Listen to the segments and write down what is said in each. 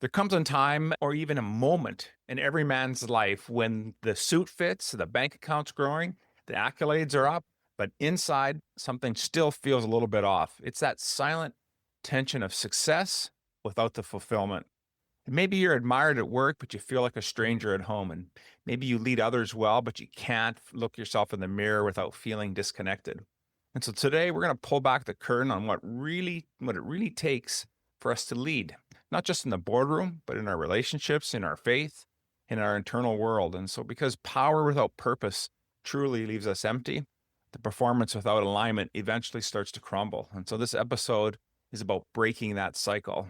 There comes a time or even a moment in every man's life when the suit fits, the bank account's growing, the accolades are up, but inside something still feels a little bit off. It's that silent tension of success without the fulfillment. And maybe you're admired at work, but you feel like a stranger at home. And maybe you lead others well, but you can't look yourself in the mirror without feeling disconnected. And so today we're going to pull back the curtain on what it really takes for us to lead, not just in the boardroom, but in our relationships, in our faith, in our internal world. And so because power without purpose truly leaves us empty, the performance without alignment eventually starts to crumble. And so this episode is about breaking that cycle.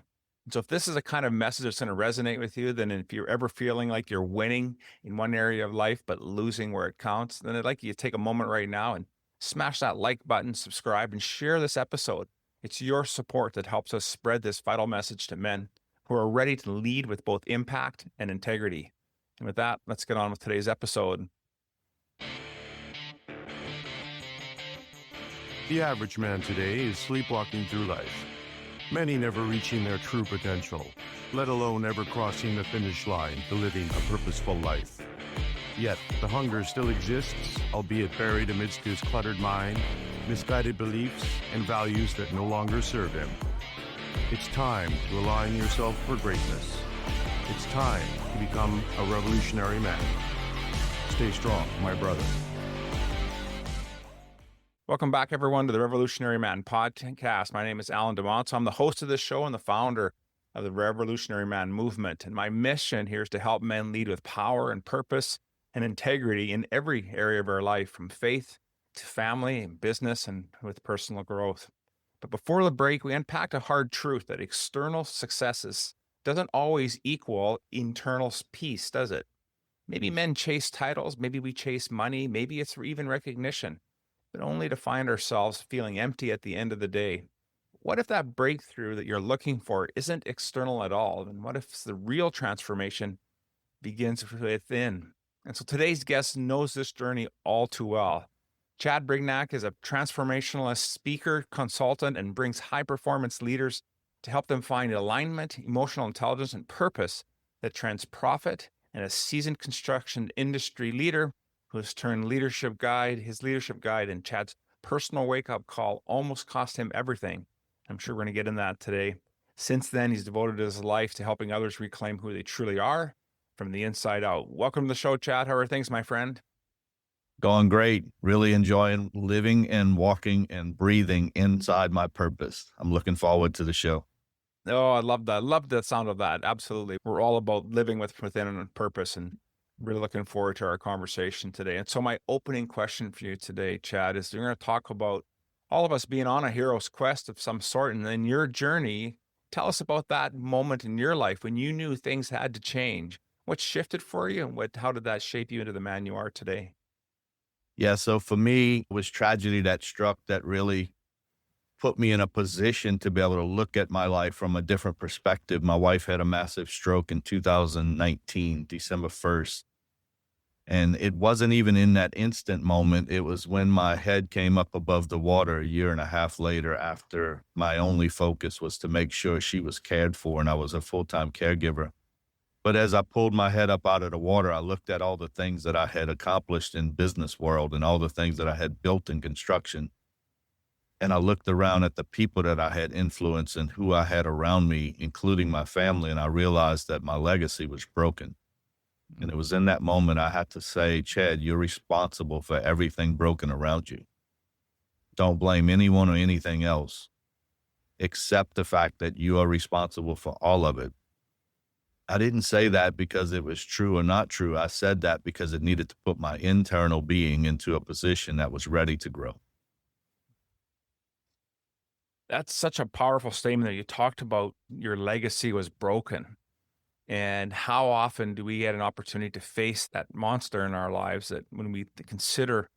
So if this is a kind of message that's going to resonate with you, then if you're ever feeling like you're winning in one area of life, but losing where it counts, then I'd like you to take a moment right now and smash that like button, subscribe, and share this episode. It's your support that helps us spread this vital message to men who are ready to lead with both impact and integrity. And with that, let's get on with today's episode. The average man today is sleepwalking through life. Many never reaching their true potential, let alone ever crossing the finish line to living a purposeful life. Yet, the hunger still exists, albeit buried amidst his cluttered mind, misguided beliefs, and values that no longer serve him. It's time to align yourself for greatness. It's time to become a revolutionary man. Stay strong, my brother. Welcome back, everyone, to the Revolutionary Man podcast. My name is Alan DeMont. I'm the host of this show and the founder of the Revolutionary Man movement. And my mission here is to help men lead with power and purpose and integrity in every area of our life, from faith to family and business and with personal growth. But before the break, we unpacked a hard truth that external successes doesn't always equal internal peace, does it? Maybe men chase titles, maybe we chase money, maybe it's even recognition, but only to find ourselves feeling empty at the end of the day. What if that breakthrough that you're looking for isn't external at all? And what if the real transformation begins within? And so today's guest knows this journey all too well. Chad Brignac is a transformationalist speaker, consultant, and brings high-performance leaders to help them find alignment, emotional intelligence, and purpose that trends profit, and a seasoned construction industry leader who has turned his leadership guide and Chad's personal wake-up call almost cost him everything. I'm sure we're going to get in that today. Since then, he's devoted his life to helping others reclaim who they truly are from the inside out. Welcome to the show, Chad. How are things, my friend? Going great. Really enjoying living and walking and breathing inside my purpose. I'm looking forward to the show. Oh, I love that. I love the sound of that. Absolutely. We're all about living within a purpose, and really looking forward to our conversation today. And so my opening question for you today, Chad, is we're going to talk about all of us being on a hero's quest of some sort. And then your journey, tell us about that moment in your life when you knew things had to change. What shifted for you, and how did that shape you into the man you are today? Yeah, so for me, it was tragedy that struck that really put me in a position to be able to look at my life from a different perspective. My wife had a massive stroke in 2019, December 1st. And it wasn't even in that instant moment. It was when my head came up above the water a year and a half later, after my only focus was to make sure she was cared for, and I was a full-time caregiver. But as I pulled my head up out of the water, I looked at all the things that I had accomplished in business world and all the things that I had built in construction. And I looked around at the people that I had influenced and who I had around me, including my family, and I realized that my legacy was broken. And it was in that moment I had to say, Chad, you're responsible for everything broken around you. Don't blame anyone or anything else. Accept the fact that you are responsible for all of it. I didn't say that because it was true or not true. I said that because it needed to put my internal being into a position that was ready to grow. That's such a powerful statement that you talked about your legacy was broken. And how often do we get an opportunity to face that monster in our lives that when we consider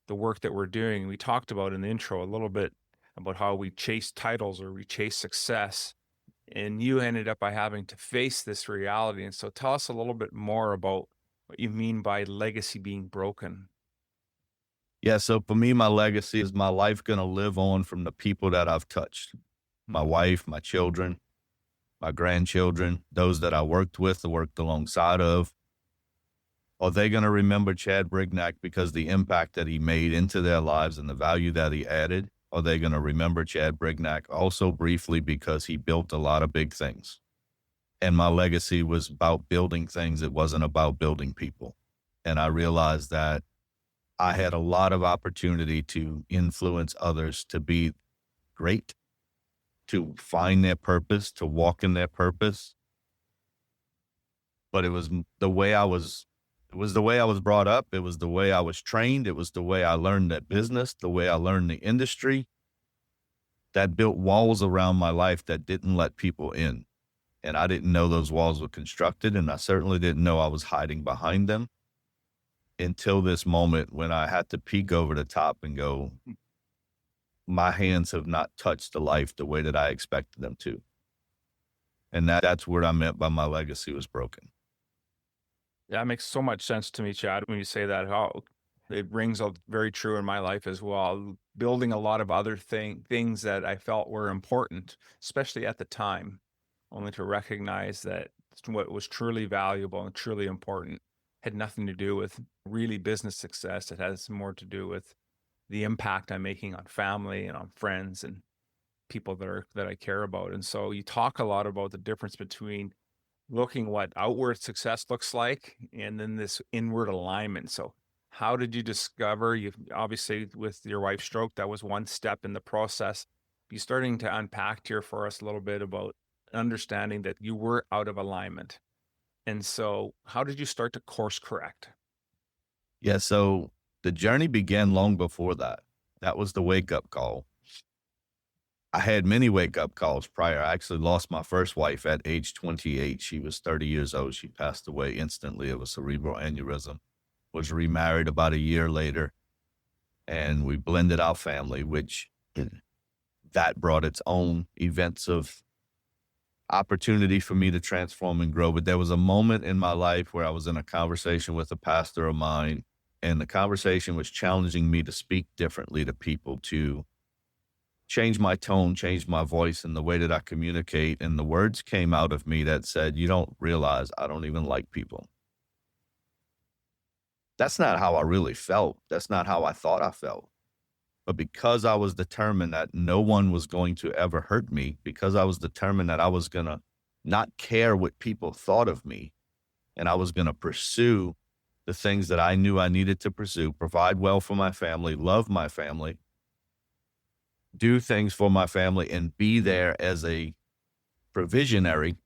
the work that we're doing? We talked about in the intro a little bit about how we chase titles or we chase success. And you ended up by having to face this reality. And so tell us a little bit more about what you mean by legacy being broken. Yeah, so for me, my legacy is my life going to live on from the people that I've touched. My wife, my children, my grandchildren, those that I worked with, or worked alongside of? Are they going to remember Chad Brignac because the impact that he made into their lives and the value that he added? Are they going to remember Chad Brignac also briefly because he built a lot of big things? And my legacy was about building things. It wasn't about building people. And I realized that I had a lot of opportunity to influence others to be great, to find their purpose, to walk in their purpose. But it was the way I was brought up. It was the way I was trained. It was the way I learned that business, the way I learned the industry, that built walls around my life that didn't let people in. And I didn't know those walls were constructed, and I certainly didn't know I was hiding behind them until this moment when I had to peek over the top and go, my hands have not touched the life the way that I expected them to. And that's what I meant by my legacy was broken. Yeah, it makes so much sense to me, Chad, when you say that. How it rings out very true in my life as well. Building a lot of other things that I felt were important, especially at the time, only to recognize that what was truly valuable and truly important had nothing to do with really business success. It has more to do with the impact I'm making on family and on friends and people that I care about. And so you talk a lot about the difference between looking what outward success looks like and then this inward alignment. So how did you discover, you obviously with your wife's stroke, that was one step in the process. You starting to unpack here for us a little bit about understanding that you were out of alignment. And so how did you start to course correct? Yeah, so the journey began long before that. That was the wake-up call. I had many wake-up calls prior. I actually lost my first wife at age 28. She was 30 years old. She passed away instantly of a cerebral aneurysm. Was remarried about a year later, and we blended our family, which that brought its own events of opportunity for me to transform and grow. But there was a moment in my life where I was in a conversation with a pastor of mine, and the conversation was challenging me to speak differently to people, to change my tone, change my voice and the way that I communicate. And the words came out of me that said, you don't realize I don't even like people. That's not how I really felt. That's not how I thought I felt. But because I was determined that no one was going to ever hurt me, because I was determined that I was going to not care what people thought of me, and I was going to pursue the things that I knew I needed to pursue, provide well for my family, love my family, do things for my family, and be there as a provisionary,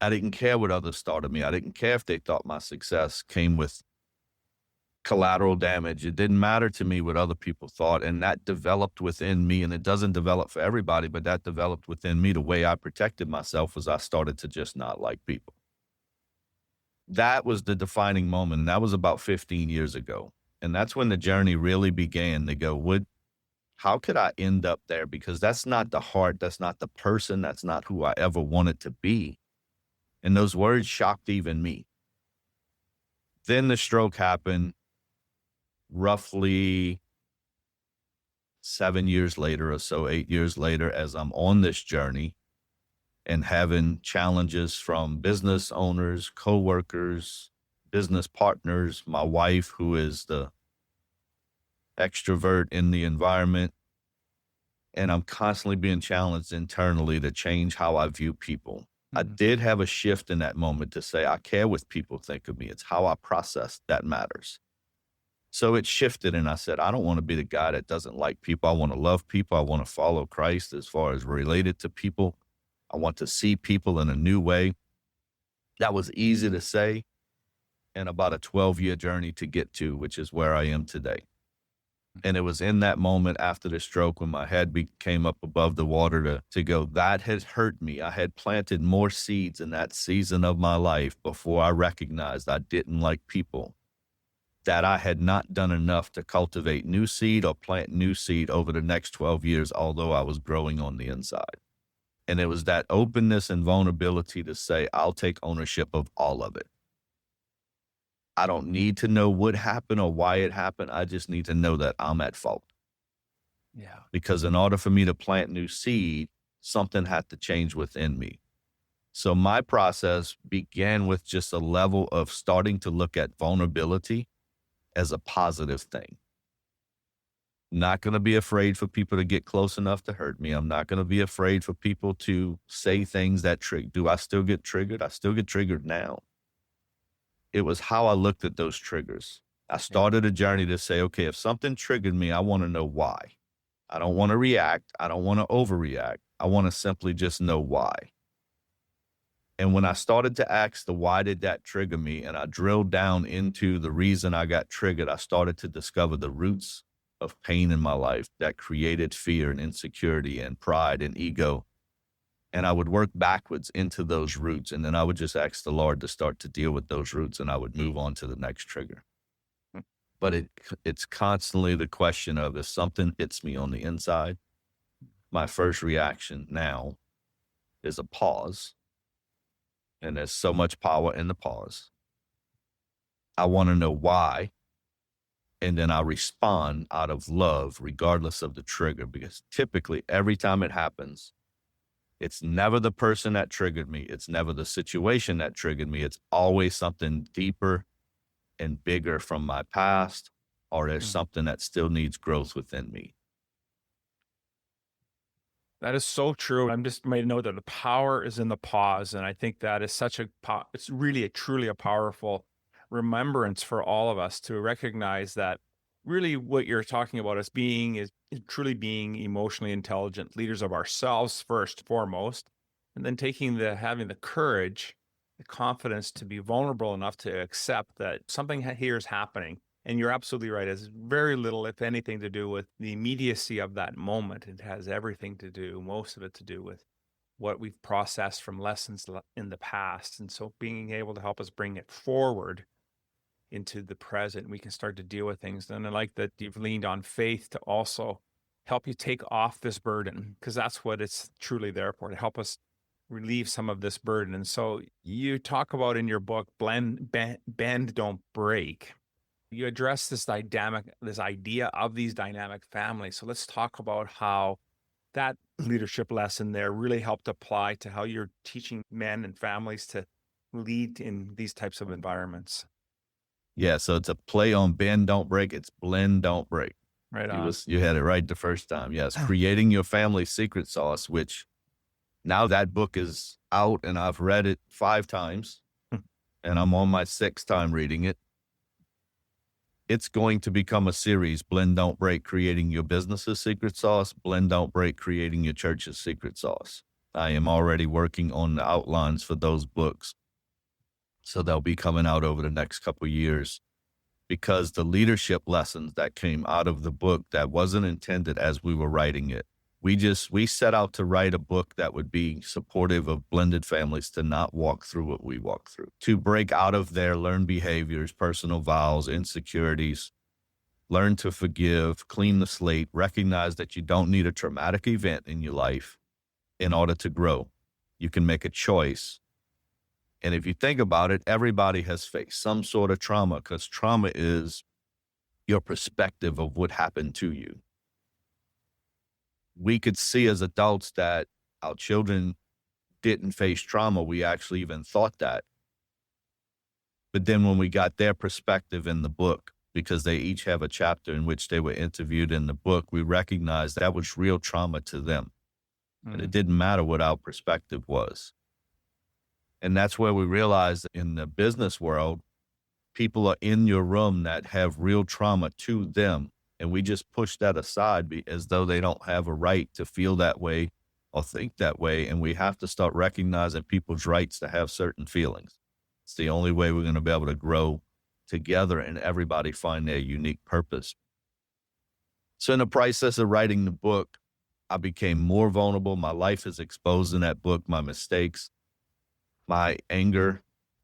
I didn't care what others thought of me. I didn't care if they thought my success came with collateral damage. It didn't matter to me what other people thought. And that developed within me. And it doesn't develop for everybody, but that developed within me. The way I protected myself was I started to just not like people. That was the defining moment. And that was about 15 years ago. And that's when the journey really began to go, how could I end up there? Because that's not the heart. That's not the person. That's not who I ever wanted to be. And those words shocked even me. Then the stroke happened roughly 7 years later or so, 8 years later, as I'm on this journey and having challenges from business owners, coworkers, business partners, my wife, who is the extrovert in the environment. And I'm constantly being challenged internally to change how I view people. I did have a shift in that moment to say, I care what people think of me. It's how I process that matters. So it shifted, and I said, I don't want to be the guy that doesn't like people. I want to love people. I want to follow Christ as far as related to people. I want to see people in a new way. That was easy to say, and about a 12-year journey to get to, which is where I am today. And it was in that moment after the stroke when my head came up above the water to go, that had hurt me. I had planted more seeds in that season of my life before I recognized I didn't like people, that I had not done enough to cultivate new seed or plant new seed over the next 12 years, although I was growing on the inside. And it was that openness and vulnerability to say, I'll take ownership of all of it. I don't need to know what happened or why it happened. I just need to know that I'm at fault. Yeah. Because in order for me to plant new seed, something had to change within me. So my process began with just a level of starting to look at vulnerability as a positive thing. Not going to be afraid for people to get close enough to hurt me. I'm not going to be afraid for people to say things that trigger. Do I still get triggered? I still get triggered now. It was how I looked at those triggers. I started a journey to say, okay, if something triggered me, I want to know why. I don't want to react. I don't want to overreact. I want to simply just know why. And when I started to ask the why did that trigger me, and I drilled down into the reason I got triggered, I started to discover the roots of pain in my life that created fear and insecurity and pride and ego. And I would work backwards into those roots. And then I would just ask the Lord to start to deal with those roots, and I would move on to the next trigger. But it's constantly the question of, if something hits me on the inside, my first reaction now is a pause. And there's so much power in the pause. I want to know why. And then I respond out of love, regardless of the trigger, because typically every time it happens, it's never the person that triggered me. It's never the situation that triggered me. It's always something deeper and bigger from my past, or there's something that still needs growth within me. That is so true. I'm just made a note that the power is in the pause. And I think that is it's really truly a powerful remembrance for all of us to recognize that really what you're talking about is truly being emotionally intelligent leaders of ourselves first, foremost, and then having the courage, the confidence to be vulnerable enough to accept that something here is happening. And you're absolutely right. It has very little, if anything, to do with the immediacy of that moment. It has everything to do, most of it to do with what we've processed from lessons in the past. And so being able to help us bring it forward into the present, we can start to deal with things. And I like that you've leaned on faith to also help you take off this burden, because that's what it's truly there for, to help us relieve some of this burden. And so you talk about in your book, bend, don't break. You address this idea of these dynamic families. So let's talk about how that leadership lesson there really helped apply to how you're teaching men and families to lead in these types of environments. Yeah, so it's a play on bend, don't break. It's blend, don't break. Right on. You had it right the first time. Yes, creating your family secret sauce, which now that book is out and I've read it 5 times and I'm on my 6th time reading it. It's going to become a series, Blend, Don't Break, Creating Your Business's Secret Sauce, Blend, Don't Break, Creating Your Church's Secret Sauce. I am already working on the outlines for those books. So they'll be coming out over the next couple of years, because the leadership lessons that came out of the book that wasn't intended as we were writing it. We set out to write a book that would be supportive of blended families to not walk through what we walk through, to break out of their learned behaviors, personal vows, insecurities, learn to forgive, clean the slate, recognize that you don't need a traumatic event in your life in order to grow. You can make a choice. And if you think about it, everybody has faced some sort of trauma, because trauma is your perspective of what happened to you. We could see as adults that our children didn't face trauma. We actually even thought that. But then when we got their perspective in the book, because they each have a chapter in which they were interviewed in the book, we recognized that was real trauma to them. And it didn't matter what our perspective was. And that's where we realized in the business world, people are in your room that have real trauma to them. And we just push that aside as though they don't have a right to feel that way or think that way. And we have to start recognizing people's rights to have certain feelings. It's the only way we're going to be able to grow together and everybody find their unique purpose. So in the process of writing the book, I became more vulnerable. My life is exposed in that book, my mistakes, my anger,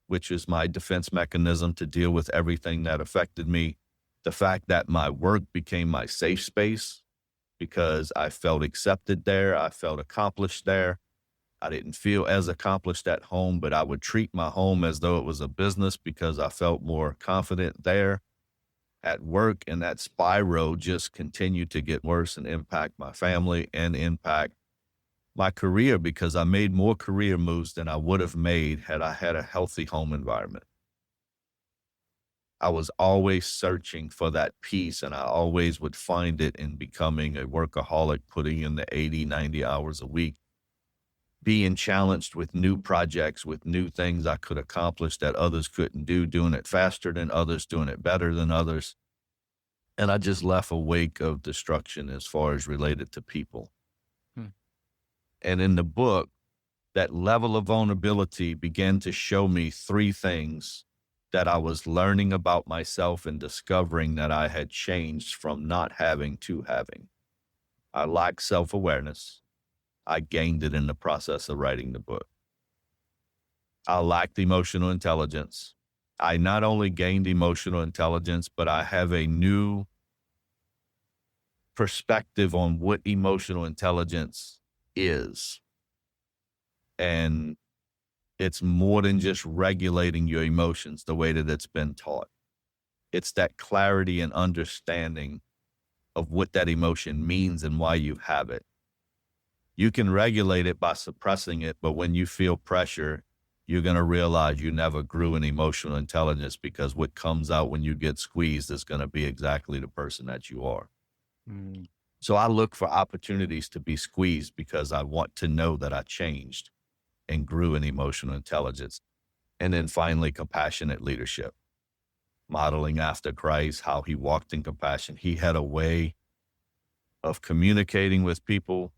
which is my defense mechanism to deal with everything that affected me. The fact that my work became my safe space because I felt accepted there. I felt accomplished there. I didn't feel as accomplished at home, but I would treat my home as though it was a business because I felt more confident there at work. And that spiral just continued to get worse and impact my family and impact my career because I made more career moves than I would have made had I had a healthy home environment. I was always searching for that peace, and I always would find it in becoming a workaholic, putting in the 80, 90 hours a week, being challenged with new projects, with new things I could accomplish that others couldn't do, doing it faster than others, doing it better than others. And I just left a wake of destruction as far as related to people. And in the book, that level of vulnerability began to show me three things that I was learning about myself and discovering that I had changed from not having to having. I lacked self-awareness. I gained it in the process of writing the book. I lacked emotional intelligence. I not only gained emotional intelligence, but I have a new perspective on what emotional intelligence is. And it's more than just regulating your emotions the way that it's been taught. It's that clarity and understanding of what that emotion means and why you have it. You can regulate it by suppressing it, but when you feel pressure, you're going to realize you never grew in emotional intelligence, because what comes out when you get squeezed is going to be exactly the person that you are. So I look for opportunities to be squeezed because I want to know that I changed and grew in emotional intelligence. And then finally, compassionate leadership, modeling after Christ, how he walked in compassion. He had a way of communicating with people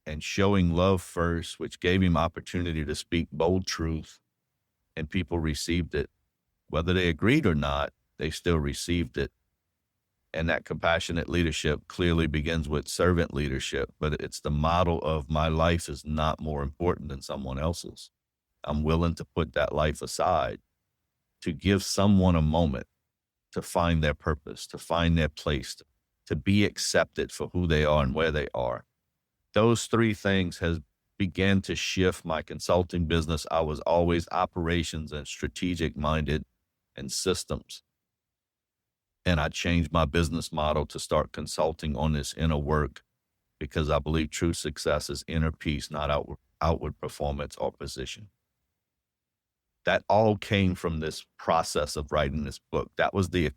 and showing love first, which gave him opportunity to speak bold truth, and people received it. Whether they agreed or not, they still received it. And that compassionate leadership clearly begins with servant leadership, but it's the model of my life is not more important than someone else's. I'm willing to put that life aside to give someone a moment to find their purpose, to find their place, to be accepted for who they are and where they are. Those three things has began to shift my consulting business. I was always operations and strategic minded and systems. And I changed my business model to start consulting on this inner work, because I believe true success is inner peace, not outward performance or position. That all came from this process of writing this book. That was the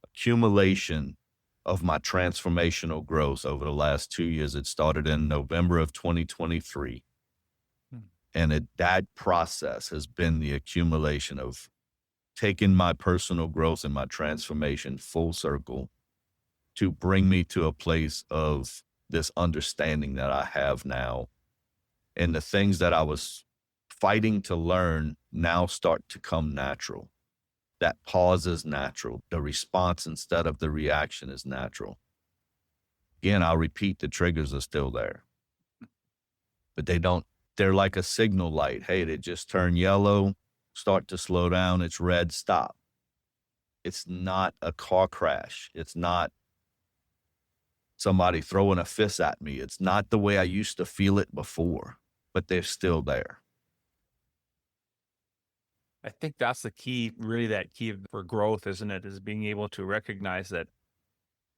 accumulation of my transformational growth over the last 2 years. It started in November of 2023. And that process has been the accumulation of taking my personal growth and my transformation full circle to bring me to a place of this understanding that I have now. And the things that I was fighting to learn now start to come natural. That pause is natural. The response instead of the reaction is natural. Again, I'll repeat, the triggers are still there, but they're like a signal light. Hey, they just turn yellow, start to slow down. It's red, stop. It's not a car crash. It's not somebody throwing a fist at me. It's not the way I used to feel it before, but they're still there. I think that's the key, really that key for growth, isn't it? Is being able to recognize that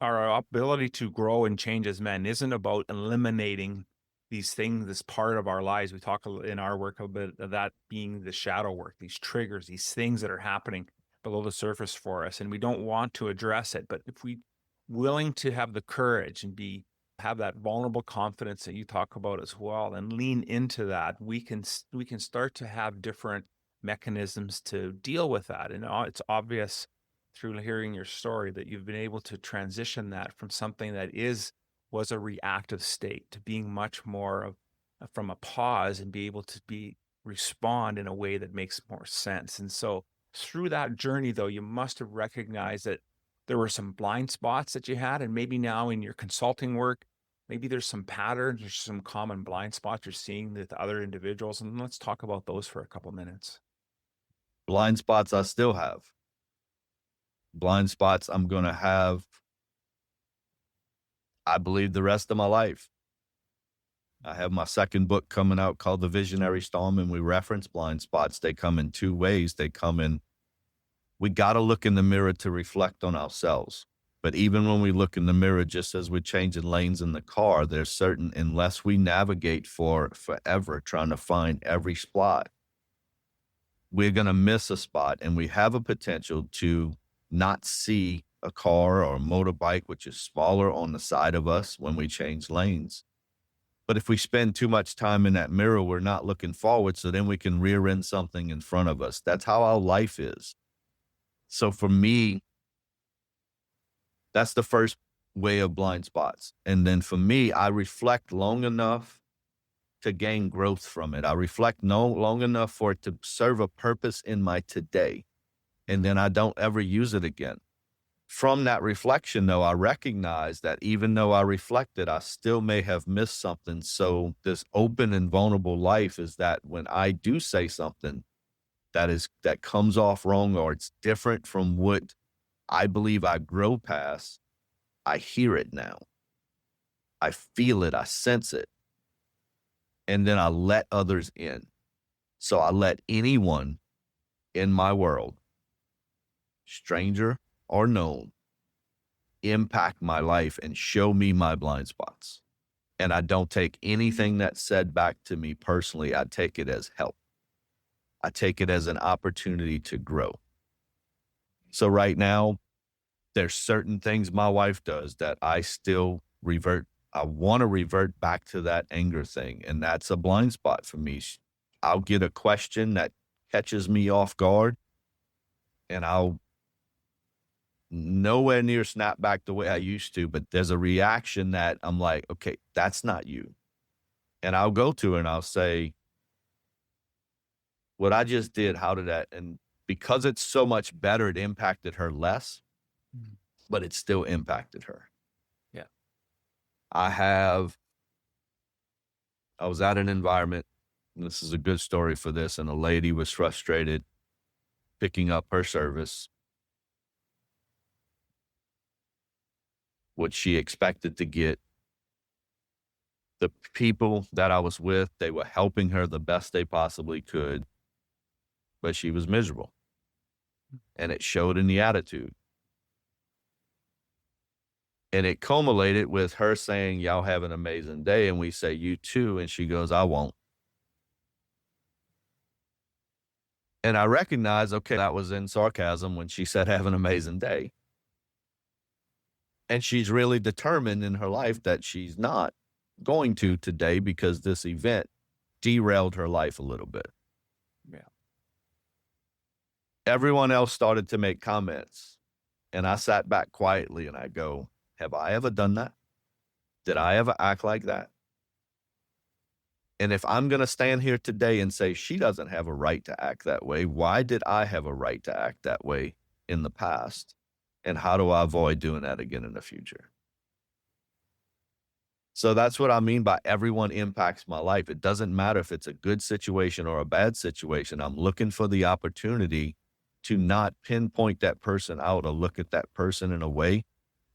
our ability to grow and change as men isn't about eliminating these things, this part of our lives. We talk in our work a bit of that being the shadow work, these triggers, these things that are happening below the surface for us. And we don't want to address it. But if we willing to have the courage and have that vulnerable confidence that you talk about as well, and lean into that, we can start to have different mechanisms to deal with that. And it's obvious through hearing your story that you've been able to transition that from something that was a reactive state to being much more from a pause and be able to respond in a way that makes more sense. And so through that journey, though, you must have recognized that there were some blind spots that you had, and maybe now in your consulting work, maybe there's some patterns or some common blind spots you're seeing with other individuals. And let's talk about those for a couple minutes. Blind spots I still have. Blind spots I'm going to have, I believe, the rest of my life. I have my second book coming out called The Visionary Storm, and we reference blind spots. They come in two ways. We got to look in the mirror to reflect on ourselves. But even when we look in the mirror, just as we're changing lanes in the car, there's certain, unless we navigate for forever trying to find every spot, we're going to miss a spot, and we have a potential to not see a car or a motorbike, which is smaller, on the side of us when we change lanes. But if we spend too much time in that mirror, we're not looking forward, so then we can rear end something in front of us. That's how our life is. So for me, that's the first way of blind spots. And then for me, I reflect long enough to gain growth from it. I reflect long enough for it to serve a purpose in my today. And then I don't ever use it again. From that reflection, though, I recognize that even though I reflected, I still may have missed something. So this open and vulnerable life is that when I do say something that comes off wrong, or it's different from what I believe I grow past, I hear it now. I feel it. I sense it. And then I let others in. So I let anyone in my world, stranger or known, impact my life and show me my blind spots. And I don't take anything that's said back to me personally. I take it as help. I take it as an opportunity to grow. So right now, there's certain things my wife does that I still revert. I want to revert back to that anger thing. And that's a blind spot for me. I'll get a question that catches me off guard, and I'll nowhere near snap back the way I used to, but there's a reaction that I'm like, okay, that's not you. And I'll go to her and I'll say, what I just did, how did that? And because it's so much better, it impacted her less, but it still impacted her. Yeah. I was at an environment, and this is a good story for this, and a lady was frustrated picking up her service, what she expected to get. The people that I was with, they were helping her the best they possibly could, but she was miserable. And it showed in the attitude. And it culminated with her saying, y'all have an amazing day. And we say, you too. And she goes, I won't. And I recognize, okay, that was in sarcasm when she said, have an amazing day. And she's really determined in her life that she's not going to today because this event derailed her life a little bit. Yeah. Everyone else started to make comments, and I sat back quietly and I go, have I ever done that? Did I ever act like that? And if I'm going to stand here today and say she doesn't have a right to act that way, why did I have a right to act that way in the past? And how do I avoid doing that again in the future? So that's what I mean by everyone impacts my life. It doesn't matter if it's a good situation or a bad situation. I'm looking for the opportunity to not pinpoint that person out or look at that person in a way,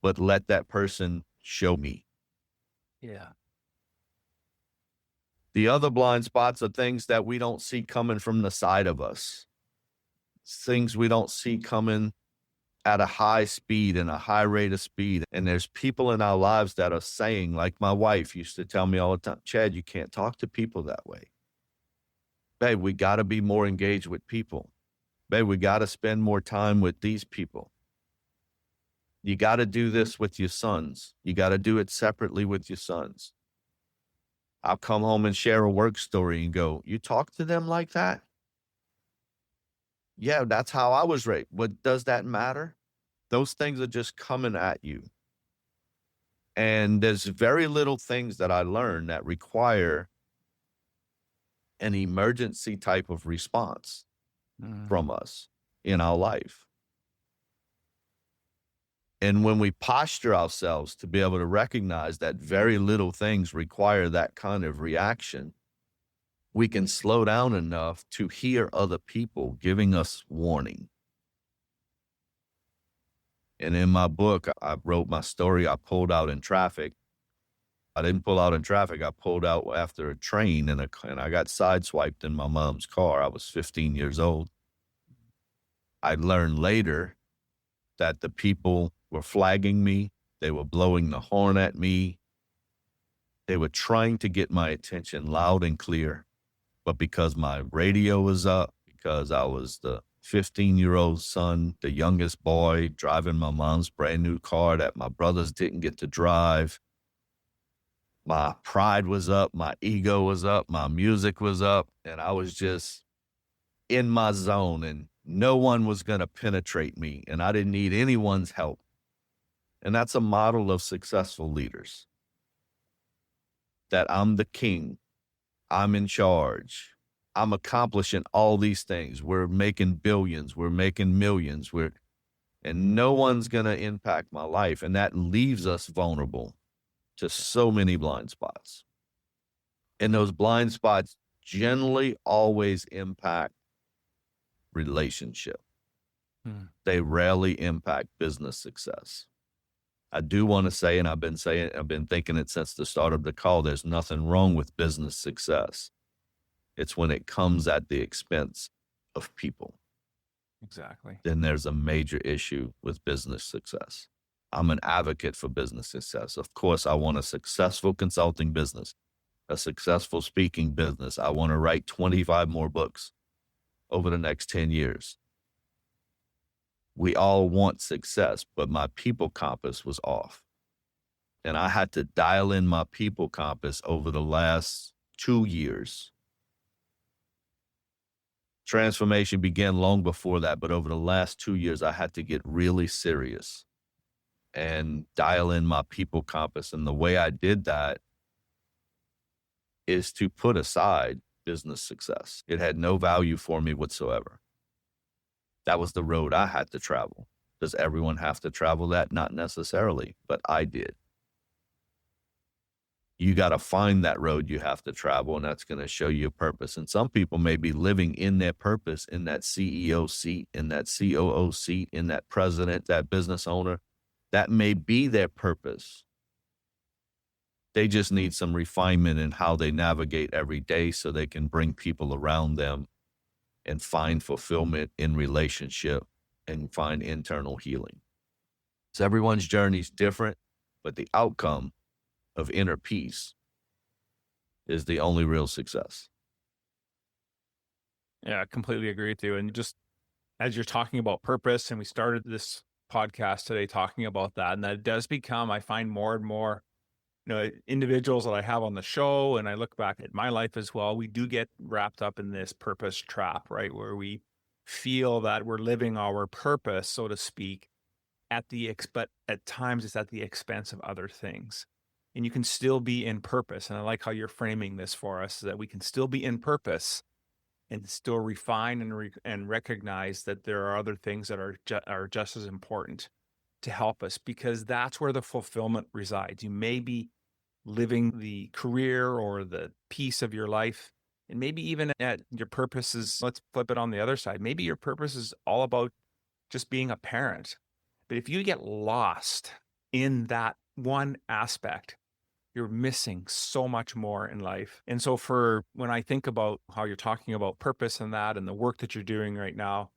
but let that person show me. Yeah. The other blind spots are things that we don't see coming from the side of us. Things we don't see coming at a high speed and a high rate of speed. And there's people in our lives that are saying, like my wife used to tell me all the time, Chad, you can't talk to people that way. Babe, we got to be more engaged with people. Babe, we got to spend more time with these people. You got to do this with your sons. You got to do it separately with your sons. I'll come home and share a work story and go, you talk to them like that? Yeah, that's how I was raised. But does that matter? Those things are just coming at you. And there's very little things that I learned that require an emergency type of response from us in our life. And when we posture ourselves to be able to recognize that very little things require that kind of reaction, we can slow down enough to hear other people giving us warning. And in my book, I wrote my story. I pulled out in traffic. I didn't pull out in traffic. I pulled out after a train and I got sideswiped in my mom's car. I was 15 years old. I learned later that the people were flagging me. They were blowing the horn at me. They were trying to get my attention loud and clear. But because my radio was up, because I was the 15-year-old son, the youngest boy, driving my mom's brand new car that my brothers didn't get to drive, my pride was up, my ego was up, my music was up, and I was just in my zone, and no one was going to penetrate me, and I didn't need anyone's help. And that's a model of successful leaders. That I'm the king. I'm in charge. I'm accomplishing all these things. We're making billions. We're making millions. And no one's going to impact my life. And that leaves us vulnerable to so many blind spots. And those blind spots generally always impact relationship. They rarely impact business success. I do want to say, and I've been thinking it since the start of the call, there's nothing wrong with business success. It's when it comes at the expense of people. Exactly. Then there's a major issue with business success. I'm an advocate for business success. Of course, I want a successful consulting business, a successful speaking business. I want to write 25 more books over the next 10 years. We all want success, but my people compass was off. And I had to dial in my people compass over the last 2 years. Transformation began long before that, but over the last 2 years, I had to get really serious and dial in my people compass. And the way I did that is to put aside business success. It had no value for me whatsoever. That was the road I had to travel. Does everyone have to travel that? Not necessarily, but I did. You got to find that road you have to travel, and that's going to show you a purpose. And some people may be living in their purpose, in that CEO seat, in that COO seat, in that president, that business owner. That may be their purpose. They just need some refinement in how they navigate every day so they can bring people around them and find fulfillment in relationship and find internal healing. So everyone's journey is different, but the outcome of inner peace is the only real success. Yeah, I completely agree with you. And just as you're talking about purpose, and we started this podcast today talking about that, and that it does become, I find more and more, individuals that I have on the show, and I look back at my life as well, we do get wrapped up in this purpose trap, right? Where we feel that we're living our purpose, so to speak, but at times it's at the expense of other things. And you can still be in purpose. And I like how you're framing this for us, that we can still be in purpose and still refine and recognize that there are other things that are just as important to help us, because that's where the fulfillment resides. You may be living the career or the piece of your life, and maybe even at your purpose is, let's flip it on the other side. Maybe your purpose is all about just being a parent. But if you get lost in that one aspect, you're missing so much more in life. And so when I think about how you're talking about purpose and that and the work that you're doing right now,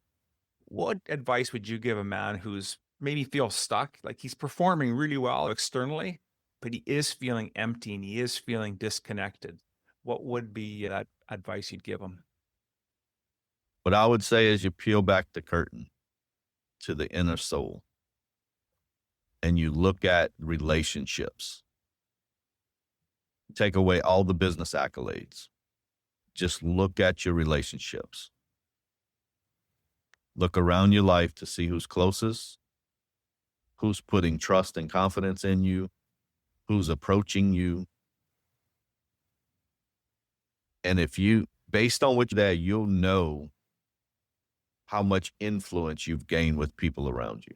what advice would you give a man who's maybe feels stuck, like he's performing really well externally, but he is feeling empty and he is feeling disconnected? What would be that advice you'd give him? What I would say is you peel back the curtain to the inner soul and you look at relationships. Take away all the business accolades. Just look at your relationships. Look around your life to see who's closest, who's putting trust and confidence in you, who's approaching you. And based on you'll know how much influence you've gained with people around you.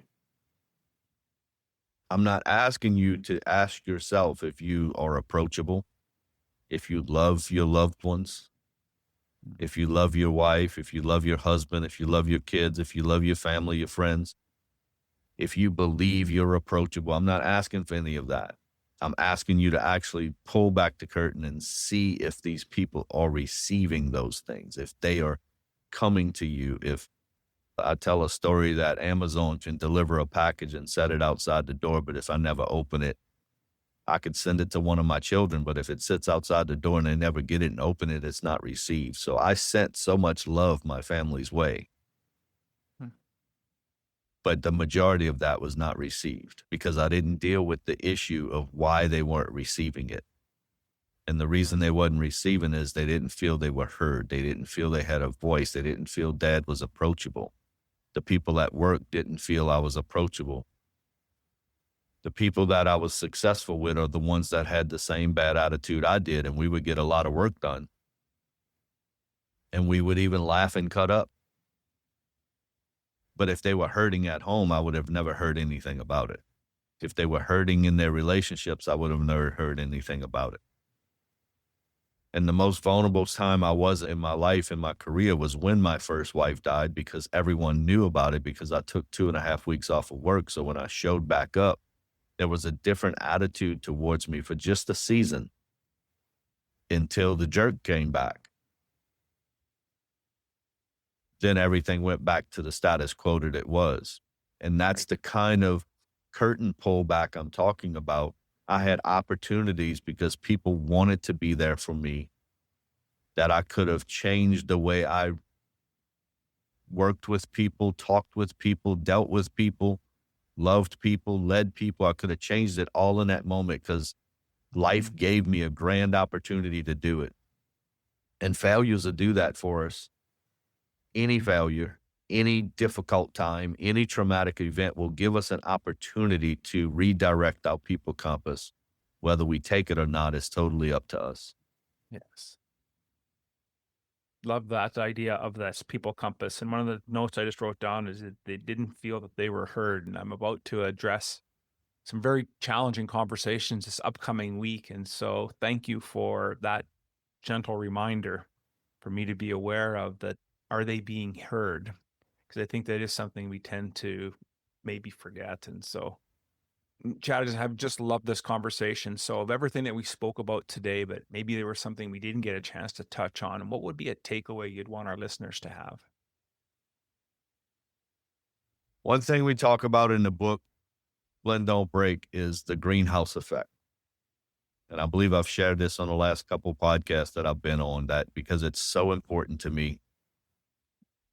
I'm not asking you to ask yourself if you are approachable, if you love your loved ones, if you love your wife, if you love your husband, if you love your kids, if you love your family, your friends, if you believe you're approachable. I'm not asking for any of that. I'm asking you to actually pull back the curtain and see if these people are receiving those things, if they are coming to you, if I tell a story that Amazon can deliver a package and set it outside the door, but if I never open it, I could send it to one of my children, but if it sits outside the door and they never get it and open it, it's not received. So I sent so much love my family's way, Hmm. but the majority of that was not received because I didn't deal with the issue of why they weren't receiving it. And the reason they wasn't receiving is they didn't feel they were heard. They didn't feel they had a voice. They didn't feel dad was approachable. The people at work didn't feel I was approachable. The people that I was successful with are the ones that had the same bad attitude I did, and we would get a lot of work done. And we would even laugh and cut up. But if they were hurting at home, I would have never heard anything about it. If they were hurting in their relationships, I would have never heard anything about it. And the most vulnerable time I was in my life, in my career, was when my first wife died because everyone knew about it because I took 2.5 weeks off of work. So when I showed back up, there was a different attitude towards me for just a season until the jerk came back. Then everything went back to the status quo that it was. And that's the kind of curtain pullback I'm talking about. I had opportunities because people wanted to be there for me that I could have changed the way I worked with people, talked with people, dealt with people, loved people, led people. I could have changed it all in that moment because life gave me a grand opportunity to do it. And failures will do that for us. Any failure, any difficult time, any traumatic event will give us an opportunity to redirect our people compass. Whether we take it or not is totally up to us. Yes. Love that idea of this people compass. And one of the notes I just wrote down is that they didn't feel that they were heard. And I'm about to address some very challenging conversations this upcoming week. And so thank you for that gentle reminder for me to be aware of that. Are they being heard? Because I think that is something we tend to maybe forget. And so, Chad, I've just loved this conversation. So of everything that we spoke about today, but maybe there was something we didn't get a chance to touch on, and what would be a takeaway you'd want our listeners to have? One thing we talk about in the book, Blend Don't Break, is the greenhouse effect. And I believe I've shared this on the last couple podcasts that I've been on, that because it's so important to me.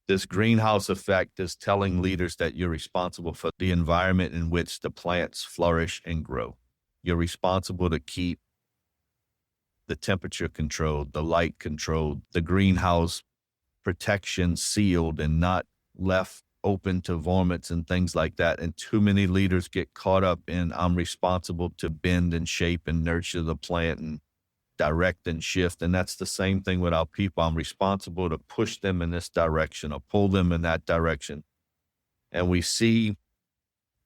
This greenhouse effect is telling leaders that you're responsible for the environment in which the plants flourish and grow. You're responsible to keep the temperature controlled, the light controlled, the greenhouse protection sealed and not left open to varmints and things like that. And too many leaders get caught up in, I'm responsible to bend and shape and nurture the plant and direct and shift. And that's the same thing with our people. I'm responsible to push them in this direction or pull them in that direction. And we see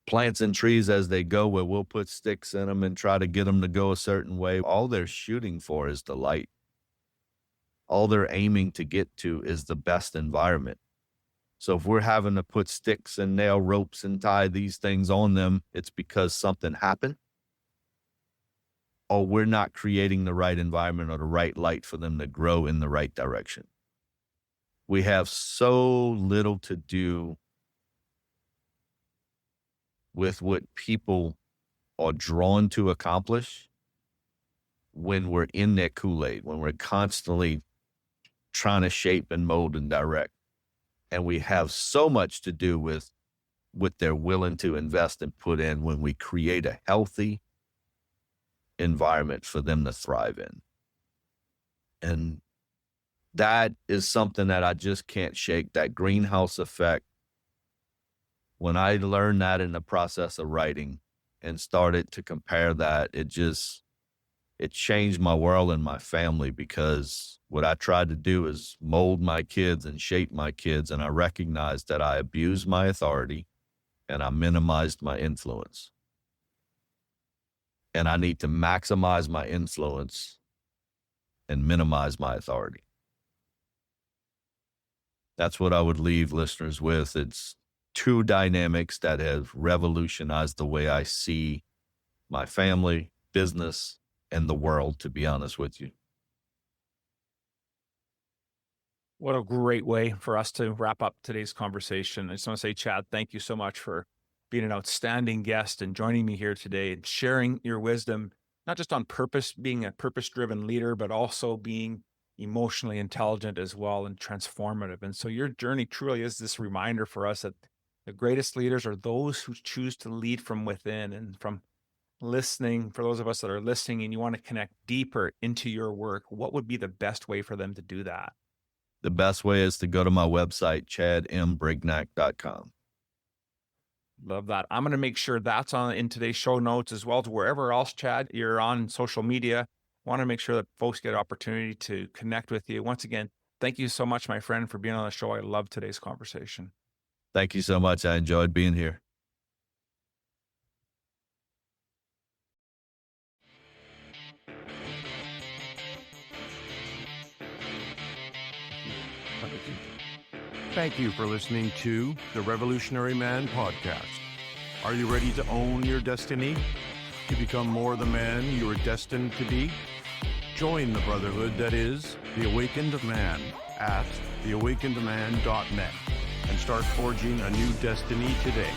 plants and trees as they go where we'll put sticks in them and try to get them to go a certain way. All they're shooting for is the light. All they're aiming to get to is the best environment. So if we're having to put sticks and nail ropes and tie these things on them, it's because something happened. Or we're not creating the right environment or the right light for them to grow in the right direction. We have so little to do with what people are drawn to accomplish when we're in that Kool-Aid, when we're constantly trying to shape and mold and direct. And we have so much to do with what they're willing to invest and put in when we create a healthy environment for them to thrive in. And that is something that I just can't shake, that greenhouse effect. When I learned that in the process of writing and started to compare that, it changed my world and my family, because what I tried to do is mold my kids and shape my kids. And I recognized that I abused my authority and I minimized my influence. And I need to maximize my influence and minimize my authority. That's what I would leave listeners with. It's two dynamics that have revolutionized the way I see my family, business, and the world, to be honest with you. What a great way for us to wrap up today's conversation. I just want to say, Chad, thank you so much for being an outstanding guest and joining me here today and sharing your wisdom, not just on purpose, being a purpose-driven leader, but also being emotionally intelligent as well and transformative. And so your journey truly is this reminder for us that the greatest leaders are those who choose to lead from within and from listening. For those of us that are listening and you want to connect deeper into your work, what would be the best way for them to do that? The best way is to go to my website, chadmbrignac.com. Love that. I'm going to make sure that's on in today's show notes as well, to wherever else, Chad, you're on social media. Want to make sure that folks get an opportunity to connect with you. Once again, thank you so much, my friend, for being on the show. I love today's conversation. Thank you so much. I enjoyed being here. Thank you for listening to the Revolutionary Man podcast. Are you ready to own your destiny? To become more the man you are destined to be? Join the brotherhood that is The Awakened Man at theawakenedman.net and start forging a new destiny today.